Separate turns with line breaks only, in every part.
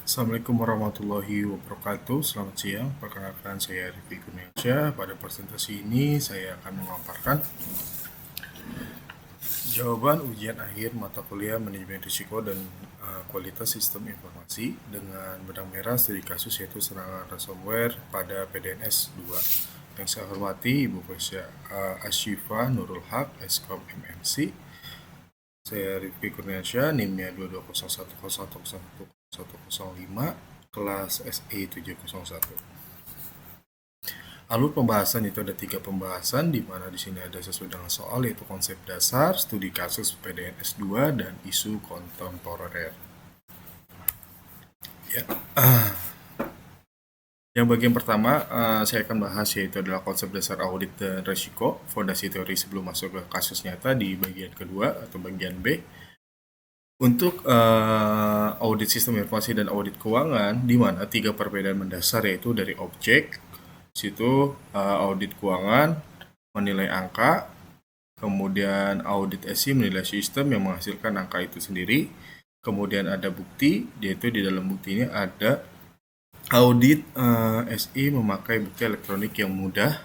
Assalamualaikum warahmatullahi wabarakatuh. Selamat siang. Perkenalkan saya Rifki Kurniansya. Pada presentasi ini saya akan memaparkan jawaban ujian akhir mata kuliah manajemen risiko dan kualitas sistem informasi dengan benang merah studi kasus yaitu serangan ransomware pada PDNS 2. Yang saya hormati Ibu Profesor Asyifa Nurul Haq, Eskom MMC. Saya Rifki Kurniansya, NIM-nya 2201101105, kelas SE 701. Alur pembahasan itu ada 3 pembahasan, di mana di sini ada sesuai dengan soal, yaitu konsep dasar, studi kasus PDNS 2, dan isu kontemporer. Ya. Yang bagian pertama saya akan bahas yaitu adalah konsep dasar audit dan risiko, fondasi teori sebelum masuk ke kasus nyata di bagian kedua atau bagian B. Untuk audit sistem informasi dan audit keuangan, di mana 3 perbedaan mendasar yaitu dari objek, situ audit keuangan menilai angka, kemudian audit SI menilai sistem yang menghasilkan angka itu sendiri, kemudian ada bukti, yaitu di dalam bukti ini ada audit SI memakai bukti elektronik yang mudah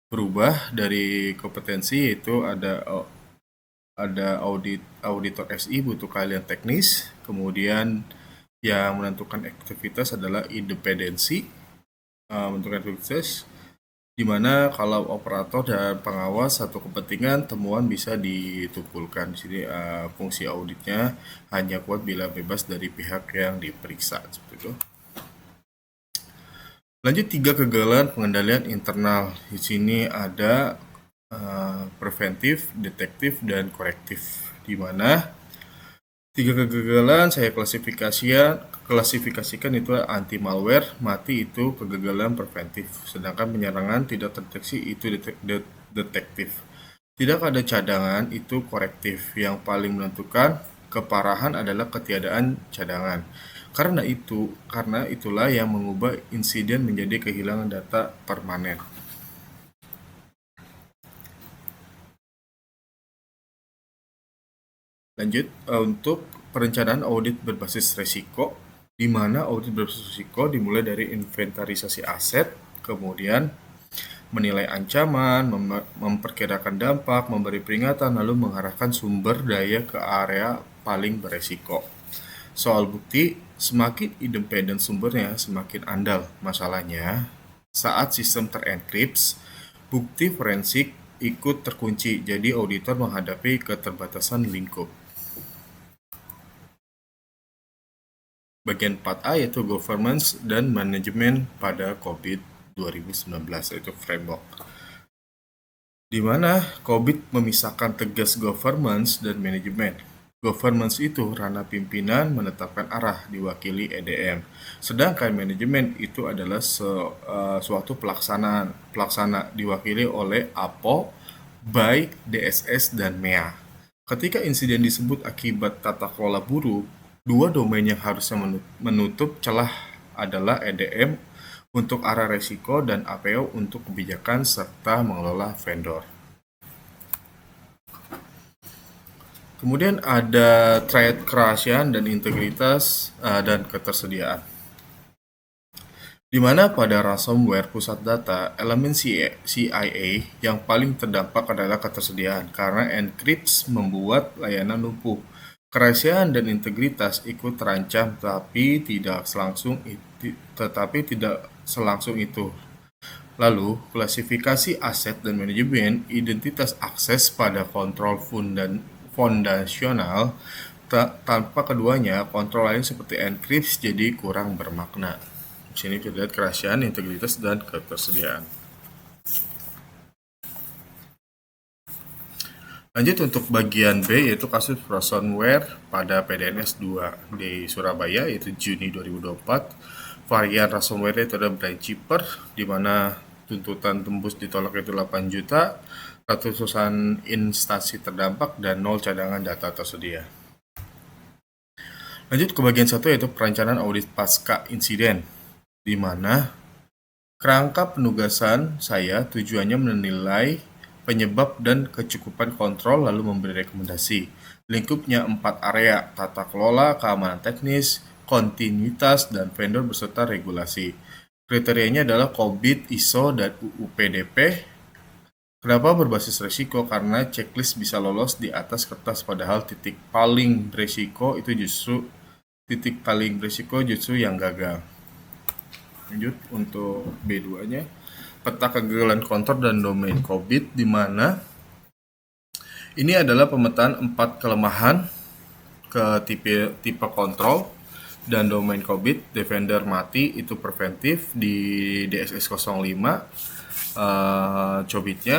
berubah dari kompetensi, yaitu ada auditor SI butuh keahlian teknis, kemudian yang menentukan aktivitas adalah independensi menentukan aktivitas, di mana kalau operator dan pengawas satu kepentingan, temuan bisa ditumpulkan. Di sini fungsi auditnya hanya kuat bila bebas dari pihak yang diperiksa, seperti itu. Lanjut 3 kegagalan pengendalian internal. Di sini ada preventif, detektif, dan korektif, di mana 3 kegagalan saya klasifikasikan itu anti malware, mati itu kegagalan preventif, sedangkan penyerangan tidak terdeteksi itu detektif. Tidak ada cadangan itu korektif. Yang paling menentukan keparahan adalah ketiadaan cadangan. Karena itulah yang mengubah insiden menjadi kehilangan data permanen. Lanjut, untuk perencanaan audit berbasis risiko, di mana audit berbasis risiko dimulai dari inventarisasi aset, kemudian menilai ancaman, memperkirakan dampak, memberi peringatan, lalu mengarahkan sumber daya ke area paling beresiko. Soal bukti, semakin independen sumbernya, semakin andal. Masalahnya, saat sistem terenkrips, bukti forensik ikut terkunci, jadi auditor menghadapi keterbatasan lingkup. Bagian 4A yaitu governance dan manajemen pada COVID 2019, yaitu framework. Di mana COVID memisahkan tegas governance dan manajemen. Governance itu ranah pimpinan menetapkan arah, diwakili EDM. Sedangkan manajemen itu adalah suatu pelaksana diwakili oleh APO, BAI, DSS, dan MEA. Ketika insiden disebut akibat tata kelola buruk, 2 domain yang harusnya menutup celah adalah EDM untuk arah resiko dan APO untuk kebijakan serta mengelola vendor. Kemudian ada triad kerahasiaan dan integritas dan ketersediaan. Di mana pada ransomware pusat data, elemen CIA yang paling terdampak adalah ketersediaan karena encrypts membuat layanan lumpuh. Kerahasiaan dan integritas ikut terancam, tetapi tidak selangsung itu. Lalu, klasifikasi aset dan manajemen identitas akses pada kontrol fondasional. Tanpa keduanya, kontrol lain seperti encrypts jadi kurang bermakna. Di sini kita lihat kerahasiaan, integritas, dan ketersediaan. Lanjut untuk bagian B, yaitu kasus ransomware pada PDNS 2 di Surabaya, yaitu Juni 2024. Varian ransomware itu ada Brain Cheaper, di mana tuntutan tembus ditolak itu 8 juta, ratusan instansi terdampak, dan 0 cadangan data tersedia. Lanjut ke bagian 1, yaitu perencanaan audit pasca insiden, di mana kerangka penugasan saya tujuannya menilai penyebab dan kecukupan kontrol lalu memberi rekomendasi. Lingkupnya 4 area: tata kelola, keamanan teknis, kontinuitas, dan vendor beserta regulasi. Kriterianya adalah COBIT, ISO, dan UU PDP. Kenapa berbasis resiko? Karena checklist bisa lolos di atas kertas, padahal titik paling resiko justru yang gagal. Lanjut untuk B2-nya, peta kegagalan kontor dan domain COBIT, di mana ini adalah pemetaan 4 kelemahan ke tipe kontrol dan domain COBIT. Defender mati itu preventif di DSS 05. COBIT-nya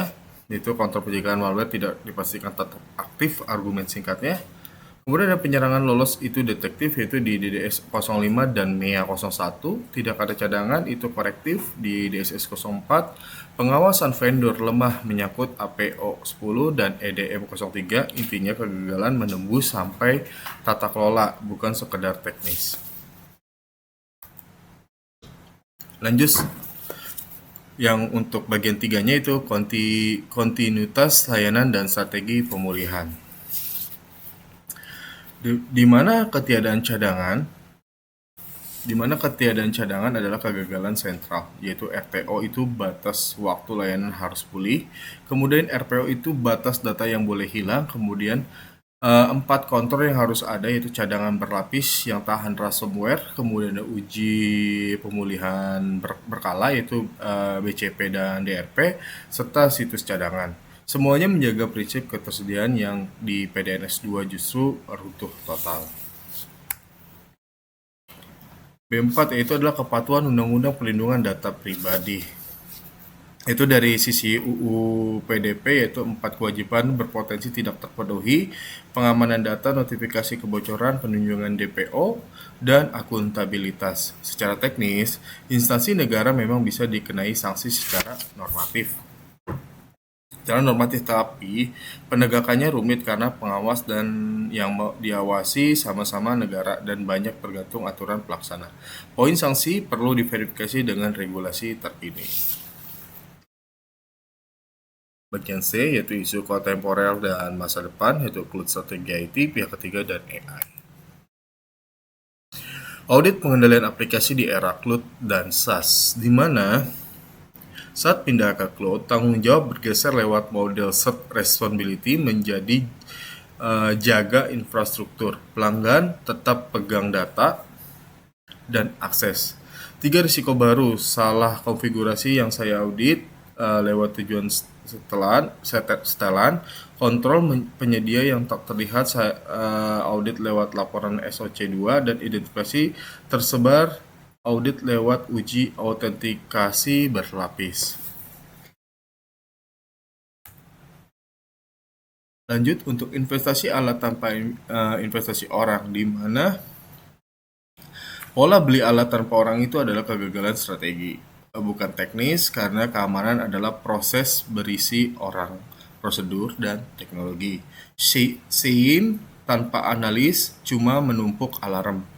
itu kontrol penjagaan malware tidak dipastikan tetap aktif, argumen singkatnya. Kemudian ada penyerangan lolos itu detektif, yaitu di DDS 05 dan MEA 01. Tidak ada cadangan, itu korektif di DSS 04. Pengawasan vendor lemah menyangkut APO 10 dan EDM 03. Intinya kegagalan menembus sampai tata kelola, bukan sekedar teknis. Lanjut yang untuk bagian 3-nya itu kontinuitas layanan dan strategi pemulihan. Di mana ketiadaan cadangan adalah kegagalan sentral, yaitu RTO itu batas waktu layanan harus pulih, kemudian RPO itu batas data yang boleh hilang, kemudian 4 kontrol yang harus ada, yaitu cadangan berlapis yang tahan ransomware, kemudian ada uji pemulihan berkala, yaitu BCP dan DRP, serta situs cadangan. Semuanya menjaga prinsip ketersediaan yang di PDNS 2 justru runtuh total. B4 yaitu adalah kepatuhan Undang-Undang Perlindungan Data Pribadi. Itu dari sisi UU PDP, yaitu 4 kewajiban berpotensi tidak terpenuhi: pengamanan data, notifikasi kebocoran, penunjukan DPO, dan akuntabilitas. Secara teknis, instansi negara memang bisa dikenai sanksi secara normatif, tapi penegakannya rumit karena pengawas dan yang diawasi sama-sama negara dan banyak tergantung aturan pelaksana. Poin sanksi perlu diverifikasi dengan regulasi terkini. Bagian C yaitu isu kontemporer dan masa depan, yaitu cloud strategi IT, pihak ketiga, dan AI. Audit pengendalian aplikasi di era cloud dan SaaS, di mana saat pindah ke cloud, tanggung jawab bergeser lewat model shared responsibility menjadi jaga infrastruktur, pelanggan tetap pegang data dan akses. 3 risiko baru salah konfigurasi yang saya audit lewat tujuan setelan, kontrol penyedia yang tak terlihat saya audit lewat laporan SOC2, dan identifikasi tersebar audit lewat uji autentikasi berlapis. Lanjut untuk investasi alat tanpa investasi orang, di mana pola beli alat tanpa orang itu adalah kegagalan strategi, bukan teknis, karena keamanan adalah proses berisi orang, prosedur, dan teknologi. SIEM tanpa analis cuma menumpuk alarm.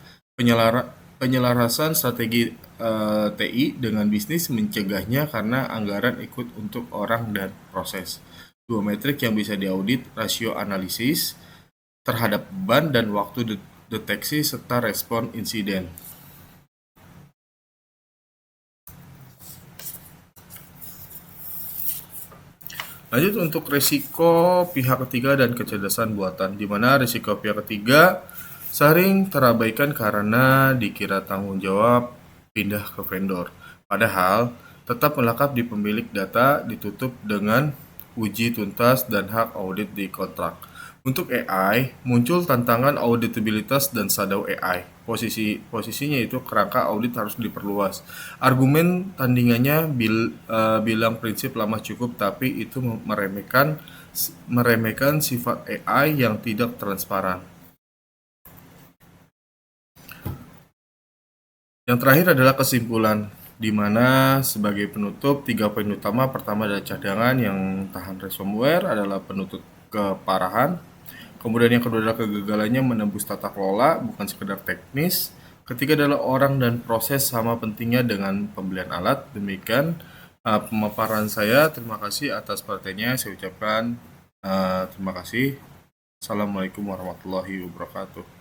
Penyelarasan strategi TI dengan bisnis mencegahnya karena anggaran ikut untuk orang dan proses. 2 metrik yang bisa diaudit: rasio analisis terhadap beban dan waktu deteksi serta respon insiden. Lanjut untuk risiko pihak ketiga dan kecerdasan buatan, di mana risiko pihak ketiga sering terabaikan karena dikira tanggung jawab pindah ke vendor, padahal tetap melekat di pemilik data, ditutup dengan uji tuntas dan hak audit di kontrak. Untuk AI, muncul tantangan auditabilitas dan shadow AI. Posisinya itu kerangka audit harus diperluas. Argumen tandingannya bilang prinsip lama cukup, tapi itu meremehkan sifat AI yang tidak transparan. Yang terakhir adalah kesimpulan, di mana sebagai penutup 3 poin utama. Pertama adalah cadangan yang tahan ransomware adalah penutup keparahan. Kemudian yang kedua adalah kegagalannya menembus tata kelola, bukan sekedar teknis. Ketiga adalah orang dan proses sama pentingnya dengan pembelian alat. Demikian pemaparan saya. Terima kasih atas perhatiannya. Saya ucapkan terima kasih. Assalamualaikum warahmatullahi wabarakatuh.